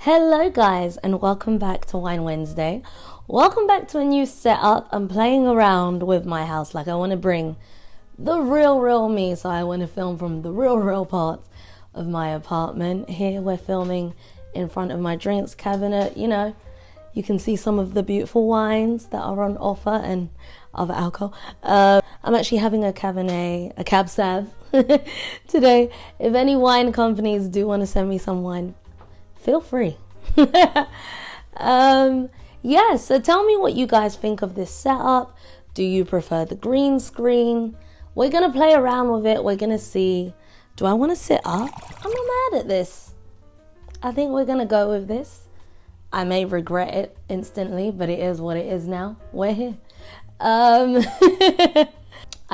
Hello guys, and welcome back to Wine Wednesday. Welcome back to a new setup. I'm playing around with my house. Like, I want to bring the real me, so I want to film from the real parts of my apartment. Here we're filming in front of my drinks cabinet. You know, you can see some of the beautiful wines that are on offer and other alcohol. I'm actually having a Cabernet, a Cab Sav today. If any wine companies do want to send me some wine, feel free. Yeah, so tell me what you guys think of this setup. Do you prefer the green screen? We're going to play around with it. We're going to see. Do I want to sit up? I'm not mad at this. I think we're going to go with this. I may regret it instantly, but it is what it is now. We're here. I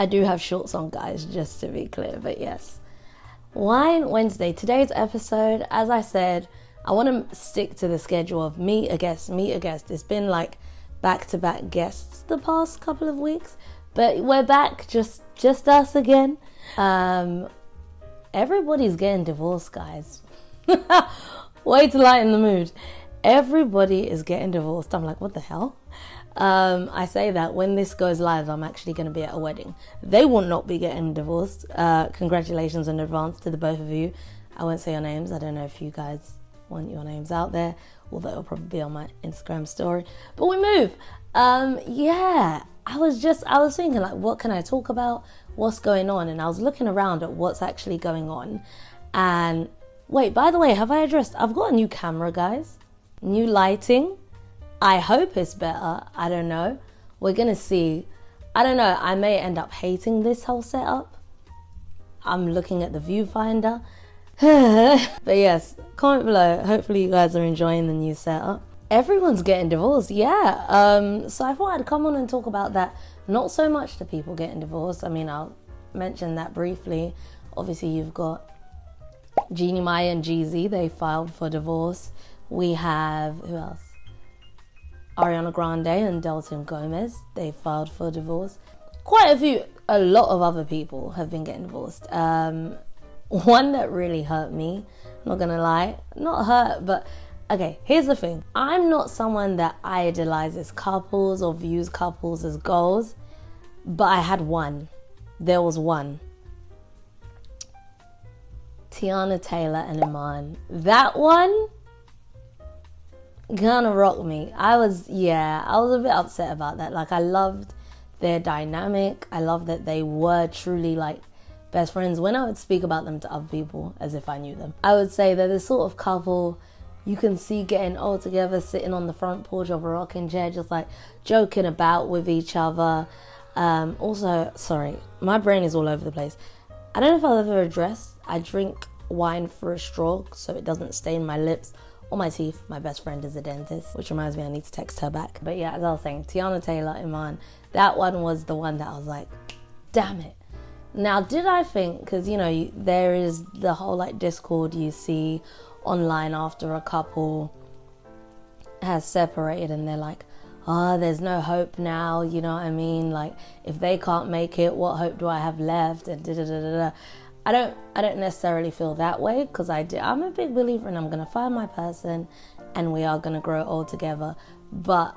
do have shorts on, guys, just to be clear, but yes. Wine Wednesday. Today's episode, as I said, I want to stick to the schedule of meet a guest. It's been like back-to-back guests the past couple of weeks, but we're back, just us again. Everybody's getting divorced, guys. Way to lighten the mood. Everybody is getting divorced. I'm like, what the hell? I say that when this goes live, I'm actually going to be at a wedding. They will not be getting divorced. Congratulations in advance to the both of you. I won't say your names. I don't know if you guys want your names out there, although it'll probably be on my Instagram story. But we move. Yeah, I was thinking, like, what can I talk about? What's going on? And I was looking around at what's actually going on. And wait, by the way, have I addressed? I've got a new camera, guys. New lighting. I hope it's better. I don't know. We're gonna see. I don't know. I may end up hating this whole setup. I'm looking at the viewfinder. But yes, comment below. Hopefully you guys are enjoying the new setup. Everyone's getting divorced, yeah. So I thought I'd come on and talk about that. Not so much the people getting divorced. I mean, I'll mention that briefly. Obviously, you've got Jeannie Mai and Jeezy. They filed for divorce. We have, who else? Ariana Grande and Dalton Gomez. They filed for divorce. A lot of other people have been getting divorced. One that really hurt me, I'm not gonna lie, not hurt, but okay, here's the thing. I'm not someone that idolizes couples or views couples as goals, but I had one. There was one. Tiana Taylor and Iman. That one kind of rocked me. I was a bit upset about that. Like, I loved their dynamic. I loved that they were truly like best friends. When I would speak about them to other people as if I knew them, I would say they're the sort of couple you can see getting all together, sitting on the front porch of a rocking chair, just like joking about with each other. Also, sorry, my brain is all over the place. I don't know if I'll ever address, I drink wine through a straw so it doesn't stain my lips or my teeth. My best friend is a dentist, which reminds me I need to text her back. But yeah, as I was saying, Tiana Taylor, Iman, that one was the one that I was like, damn it. Now, did I think, because, you know, there is the whole, like, discord you see online after a couple has separated and they're like, there's no hope now, you know what I mean? Like, if they can't make it, what hope do I have left? And da-da-da-da-da. I don't necessarily feel that way, because I'm a big believer and I'm going to find my person and we are going to grow old together. But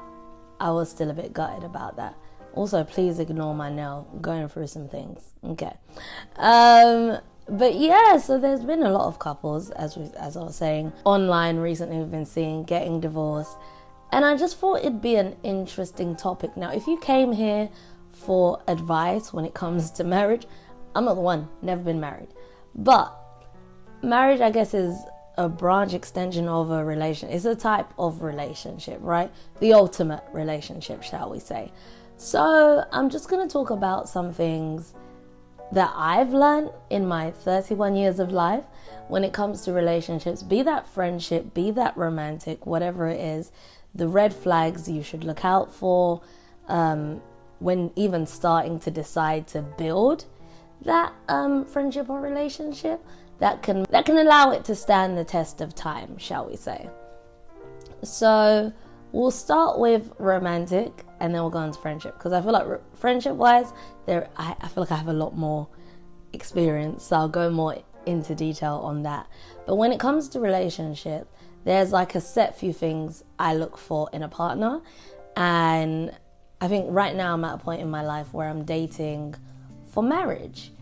I was still a bit gutted about that. Also, please ignore my nail, going through some things. Okay. But yeah, so there's been a lot of couples, as I was saying, online recently we've been seeing getting divorced. And I just thought it'd be an interesting topic. Now, if you came here for advice when it comes to marriage, I'm not the one, never been married. But marriage, I guess, is a branch extension of a relation. It's a type of relationship, right? The ultimate relationship, shall we say. So I'm just going to talk about some things that I've learned in my 31 years of life when it comes to relationships, be that friendship, be that romantic, whatever it is, the red flags you should look out for when even starting to decide to build that friendship or relationship that can allow it to stand the test of time, shall we say. So we'll start with romantic and then we'll go into friendship, because I feel like friendship-wise, I feel like I have a lot more experience, so I'll go more into detail on that. But when it comes to relationship, there's like a set few things I look for in a partner. And I think right now I'm at a point in my life where I'm dating for marriage.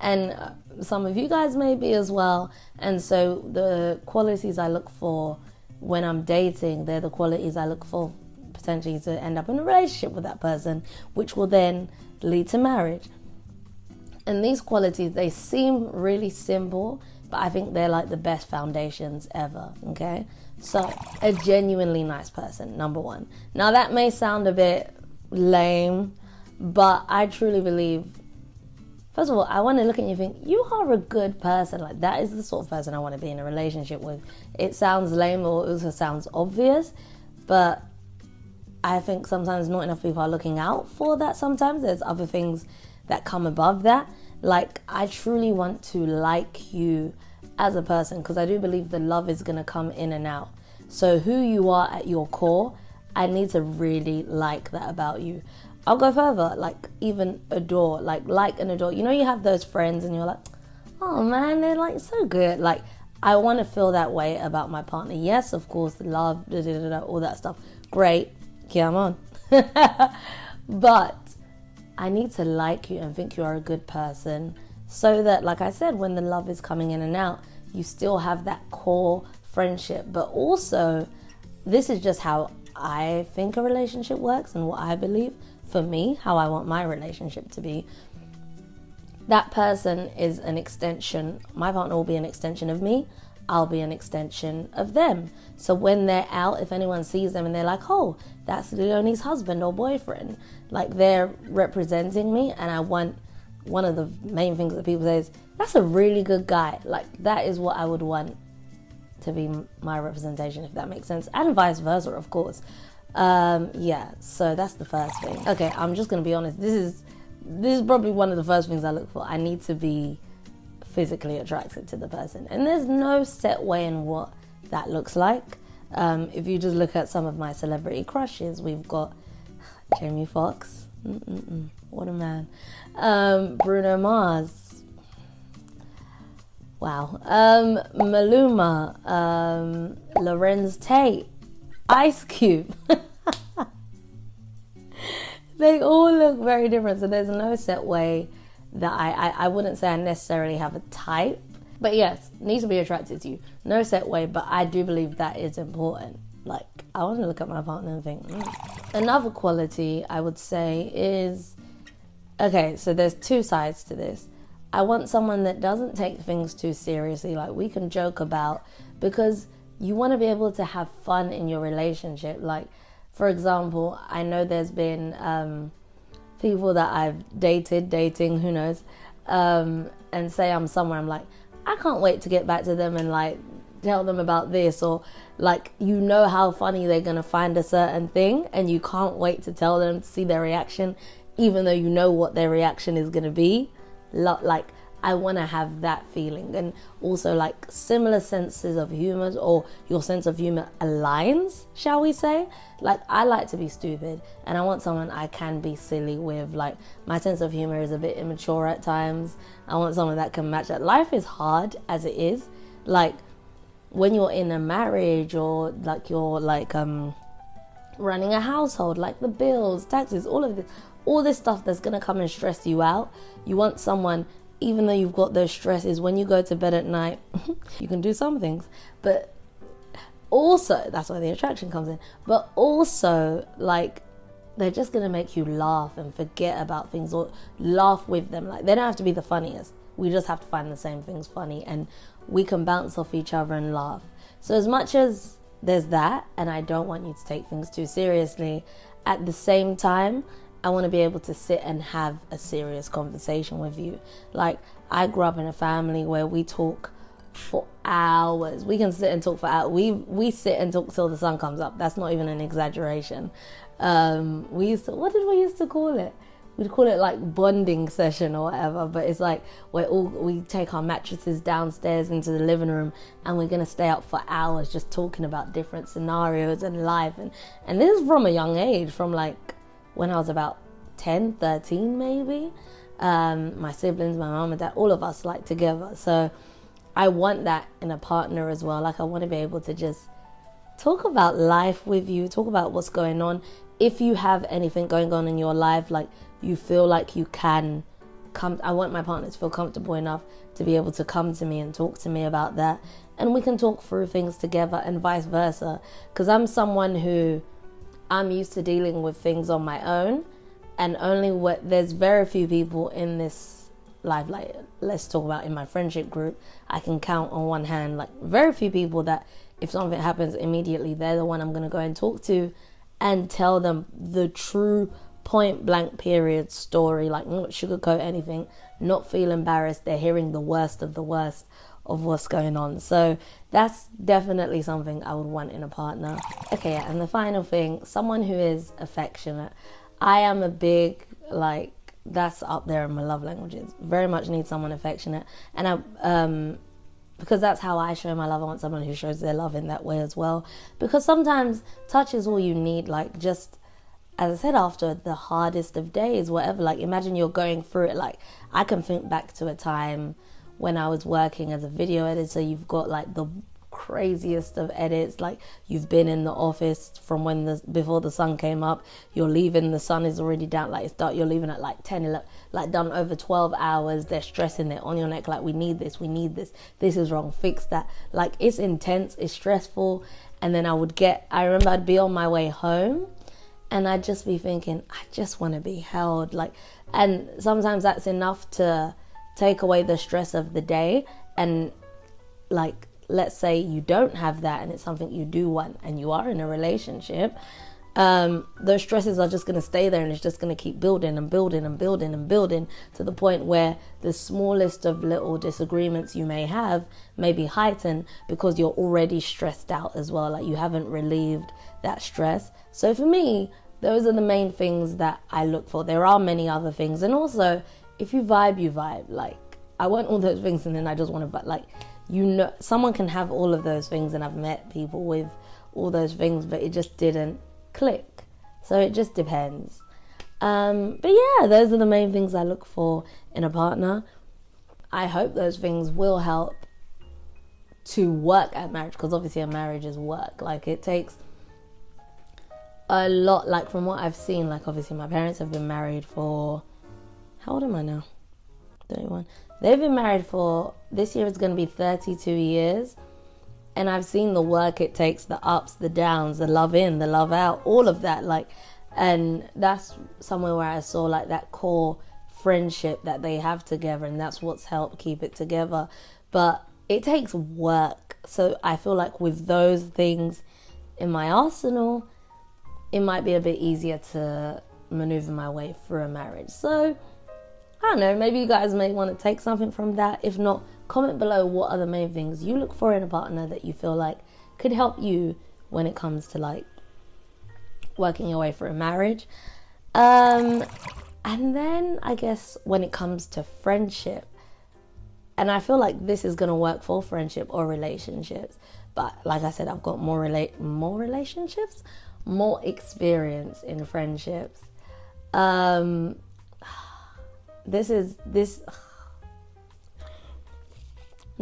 And some of you guys may be as well. And so the qualities I look for when I'm dating, they're the qualities I look for potentially to end up in a relationship with that person, which will then lead to marriage. And these qualities, they seem really simple, but I think they're like the best foundations ever, okay? So, a genuinely nice person, number one. Now, that may sound a bit lame, but I truly believe, first of all, I want to look at you and think, you are a good person. Like, that is the sort of person I want to be in a relationship with. It sounds lame, or it also sounds obvious, but I think sometimes not enough people are looking out for that. Sometimes there's other things that come above that. Like, I truly want to like you as a person, because I do believe the love is going to come in and out. So who you are at your core, I need to really like that about you. I'll go further, like even adore, like and adore. You know, you have those friends and you're like, oh man, they're like so good. Like, I want to feel that way about my partner. Yes, of course, love, all that stuff. Great, come on. But I need to like you and think you are a good person, so that, like I said, when the love is coming in and out, you still have that core friendship. But also, this is just how I think a relationship works and what I believe. For me, how I want my relationship to be. That person is an extension. My partner will be an extension of me. I'll be an extension of them. So when they're out, if anyone sees them and they're like, oh, that's Leoni's husband or boyfriend, like, they're representing me. And I want, one of the main things that people say is, that's a really good guy. Like, that is what I would want to be my representation, if that makes sense. And vice versa, of course. Yeah, so that's the first thing. Okay, I'm just gonna be honest. This is probably one of the first things I look for. I need to be physically attracted to the person, and there's no set way in what that looks like. If you just look at some of my celebrity crushes, we've got Jamie Foxx, what a man, Bruno Mars, wow, Maluma, Lorenz Tate, Ice Cube. They all look very different, so there's no set way that I wouldn't say I necessarily have a type. But yes, needs to be attracted to you. No set way, but I do believe that is important. Like, I want to look at my partner and think, Another quality I would say is, okay, so there's two sides to this. I want someone that doesn't take things too seriously, like we can joke about, because you want to be able to have fun in your relationship. Like, for example, I know there's been people that I've dating, who knows, and say I'm somewhere, I'm like, I can't wait to get back to them and like tell them about this, or like, you know how funny they're gonna find a certain thing and you can't wait to tell them, to see their reaction, even though you know what their reaction is gonna be. Like, I want to have that feeling. And also, like, similar senses of humor, or your sense of humor aligns, shall we say. Like, I like to be stupid, and I want someone I can be silly with. Like, my sense of humor is a bit immature at times. I want someone that can match that. Life is hard as it is. Like, when you're in a marriage, or like you're like running a household, like the bills, taxes, all this stuff that's gonna come and stress you out. You want someone, even though you've got those stresses, when you go to bed at night, you can do some things, but also, that's where the attraction comes in, but also, like, they're just gonna make you laugh and forget about things, or laugh with them. Like, they don't have to be the funniest. We just have to find the same things funny, and we can bounce off each other and laugh. So as much as there's that, and I don't want you to take things too seriously, at the same time, I want to be able to sit and have a serious conversation with you. Like, I grew up in a family where we talk for hours. We can sit and talk for hours. We sit and talk till the sun comes up. That's not even an exaggeration. What did we used to call it? We'd call it like bonding session or whatever, but it's like we take our mattresses downstairs into the living room and we're going to stay up for hours just talking about different scenarios and life. And this is from a young age, from like when I was about 10, 13 maybe. My siblings, my mom and dad, all of us, like, together. So I want that in a partner as well. Like, I want to be able to just talk about life with you, talk about what's going on. If you have anything going on in your life, like you feel like you can come, I want my partner to feel comfortable enough to be able to come to me and talk to me about that. And we can talk through things together and vice versa. Because I'm someone who, I'm used to dealing with things on my own. And there's very few people in this life, like let's talk about in my friendship group, I can count on one hand, like very few people that if something happens immediately, they're the one I'm going to go and talk to and tell them the true point blank period story, like not sugarcoat anything, not feel embarrassed. They're hearing the worst of what's going on. So that's definitely something I would want in a partner. Okay, and the final thing, someone who is affectionate. I am a big, like, that's up there in my love languages. Very much need someone affectionate. And because that's how I show my love. I want someone who shows their love in that way as well. Because sometimes touch is all you need. Like, just, as I said, after the hardest of days, whatever, like, imagine you're going through it. Like, I can think back to a time when I was working as a video editor. You've got, like, the craziest of edits, like you've been in the office from before the sun came up, you're leaving, the sun is already down, like it's dark, you're leaving at like 10, 11, like done over 12 hours, they're stressing, they're on your neck, like we need this, this is wrong, fix that. Like, it's intense, it's stressful. And then I remember I'd be on my way home and I'd just be thinking, I just want to be held, like, and sometimes that's enough to take away the stress of the day. And like, let's say you don't have that and it's something you do want and you are in a relationship, those stresses are just going to stay there and it's just going to keep building and building and building and building to the point where the smallest of little disagreements you may have may be heightened because you're already stressed out as well, like you haven't relieved that stress. So for me, those are the main things that I look for. There are many other things, and also if you vibe, you vibe. Like, I want all those things and then I just want to, like, you know, someone can have all of those things, and I've met people with all those things, but it just didn't click. So it just depends. But yeah, those are the main things I look for in a partner. I hope those things will help to work at marriage, because obviously a marriage is work. Like, it takes a lot, like from what I've seen, like obviously my parents have been married for, how old am I now? 31. They've been married for, this year it's going to be 32 years. And I've seen the work it takes, the ups, the downs, the love in, the love out, all of that. Like, and that's somewhere where I saw like that core friendship that they have together. And that's what's helped keep it together. But it takes work. So I feel like with those things in my arsenal, it might be a bit easier to maneuver my way through a marriage. So I don't know, maybe you guys may want to take something from that. If not, comment below what are the main things you look for in a partner that you feel like could help you when it comes to like working your way through a marriage. And then I guess when it comes to friendship, and I feel like this is going to work for friendship or relationships, but like I said, I've got more relationships, more experience in friendships. Now,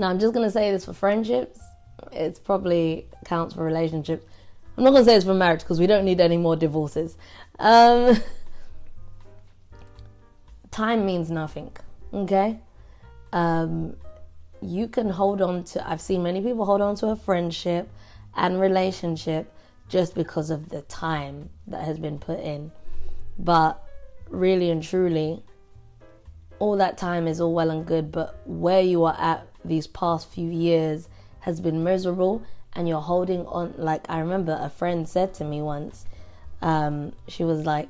I'm just going to say this for friendships. It's probably counts for relationships. I'm not going to say it's for marriage because we don't need any more divorces. Time means nothing, okay? You can hold on to, I've seen many people hold on to a friendship and relationship just because of the time that has been put in. But really and truly, all that time is all well and good, but where you are at these past few years has been miserable, and you're holding on. Like, I remember a friend said to me once, she was like,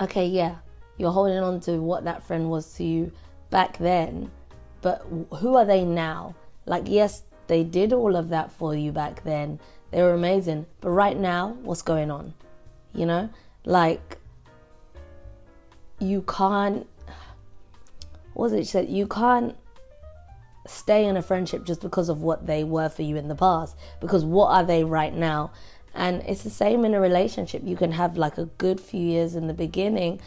okay, yeah, you're holding on to what that friend was to you back then, but who are they now? Like, yes, they did all of that for you back then, they were amazing, but right now, what's going on? You know, like, you can't, what was it she said? You can't stay in a friendship just because of what they were for you in the past, because what are they right now? And it's the same in a relationship. You can have like a good few years in the beginning,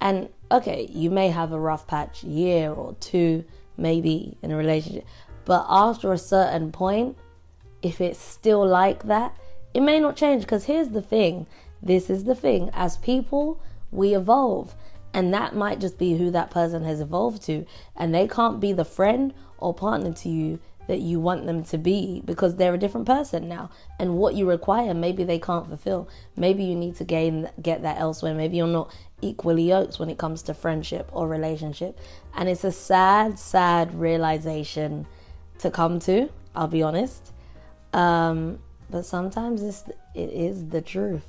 and okay, you may have a rough patch year or two, maybe in a relationship. But after a certain point, if it's still like that, it may not change. Because here's the thing. This is the thing. As people, we evolve. And that might just be who that person has evolved to. And they can't be the friend or partner to you that you want them to be, because they're a different person now. And what you require, maybe they can't fulfill. Maybe you need to get that elsewhere. Maybe you're not equally yoked when it comes to friendship or relationship. And it's a sad realization to come to, I'll be honest. But sometimes it is the truth.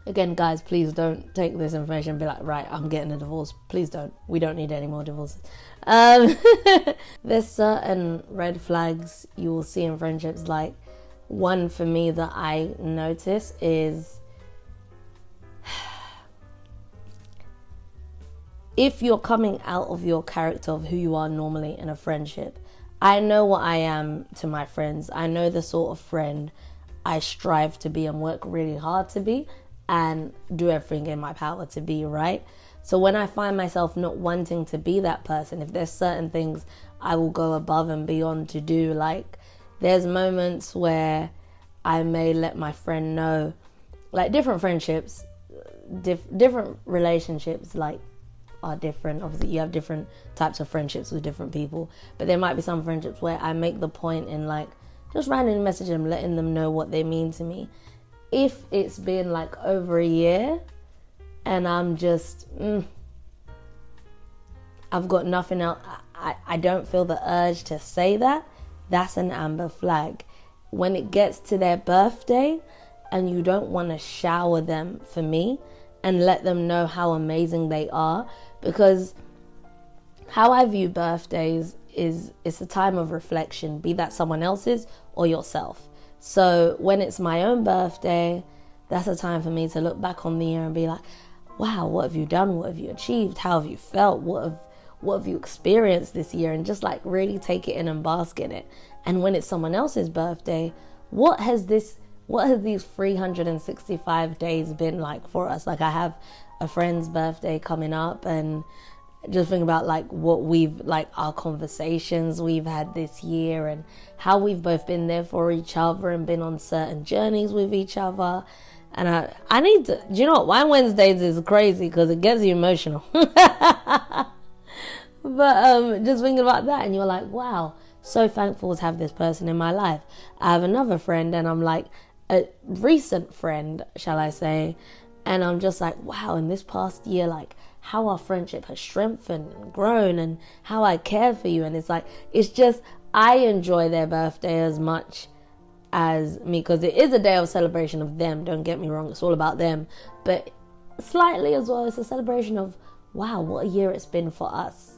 Again, guys, please don't take this information and be like, right, I'm getting a divorce. Please don't. We don't need any more divorces. There's certain red flags you will see in friendships. Like, one for me that I notice is if you're coming out of your character of who you are normally in a friendship. I know what I am to my friends. I know the sort of friend I strive to be and work really hard to be, and do everything in my power to be, right? So when I find myself not wanting to be that person, if there's certain things I will go above and beyond to do, like there's moments where I may let my friend know, like different friendships, different relationships, like are different. Obviously you have different types of friendships with different people, but there might be some friendships where I make the point in like just randomly messaging them, letting them know what they mean to me. If it's been like over a year and I'm just, I've got nothing else, I don't feel the urge to say that, that's an amber flag. When it gets to their birthday and you don't want to shower them for me and let them know how amazing they are, because how I view birthdays is it's a time of reflection, be that someone else's or yourself. So when it's my own birthday, that's a time for me to look back on the year and be like, wow, what have you done? What have you achieved? How have you felt? What have you experienced this year? And just like really take it in and bask in it. And when it's someone else's birthday, what has these 365 days been like for us? Like I have a friend's birthday coming up, and just think about like what we've, like our conversations we've had this year and how we've both been there for each other and been on certain journeys with each other. And I need to, do you know what? Wine Wednesdays is crazy because it gets you emotional. But just thinking about that, and you're like, wow, so thankful to have this person in my life. I have another friend, and I'm like, a recent friend, shall I say, and I'm just like, wow, in this past year, like how our friendship has strengthened and grown and how I care for you. And it's like, it's just, I enjoy their birthday as much as me, because it is a day of celebration of them, don't get me wrong, it's all about them, but slightly as well, it's a celebration of, wow, what a year it's been for us.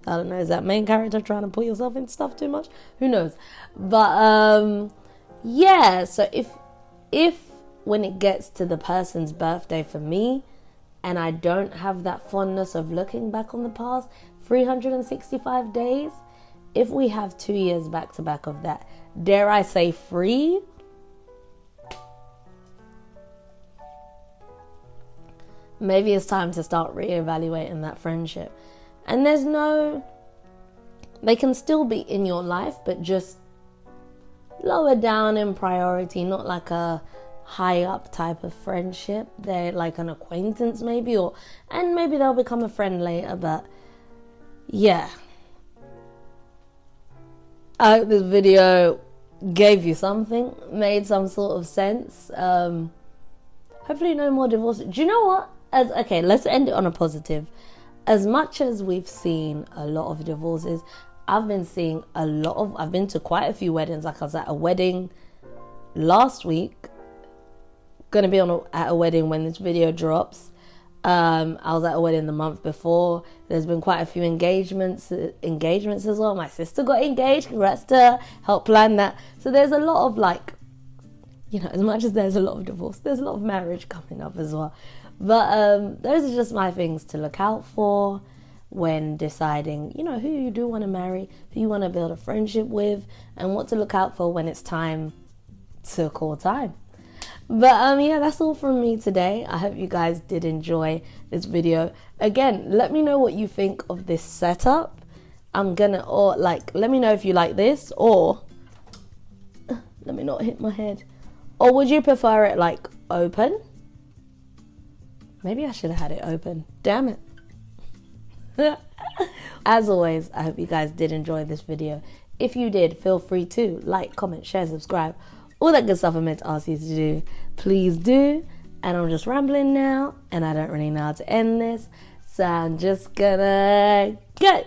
I don't know, is that main character trying to put yourself in stuff too much? Who knows? But yeah, so if when it gets to the person's birthday for me, and I don't have that fondness of looking back on the past 365 days, if we have 2 years back to back of that, dare I say free, maybe it's time to start reevaluating that friendship. And they can still be in your life, but just lower down in priority, not like a high up type of friendship. They're like an acquaintance maybe, and maybe they'll become a friend later. But yeah, I hope this video gave you something, made some sort of sense. Hopefully no more divorces. Do you know what? Okay, let's end it on a positive. As much as we've seen a lot of divorces, I've been to quite a few weddings. Like I was at a wedding last week, gonna be at a wedding when this video drops. I was at a wedding the month before. There's been quite a few engagements as well. My sister got engaged, congrats to her, helped plan that. So there's a lot of like, you know, as much as there's a lot of divorce, there's a lot of marriage coming up as well. But those are just my things to look out for when deciding, you know, who you do want to marry, who you want to build a friendship with, and what to look out for when it's time to call time. But yeah, that's all from me today. I hope you guys did enjoy this video. Again, let me know what you think of this setup. Let me know if you like this, or let me not hit my head. Or would you prefer it like open? Maybe I should have had it open. Damn it. As always, I hope you guys did enjoy this video. If you did, feel free to like, comment, share, subscribe. All that good stuff I meant to ask you to do, please do. And I'm just rambling now, and I don't really know how to end this. So I'm just gonna go.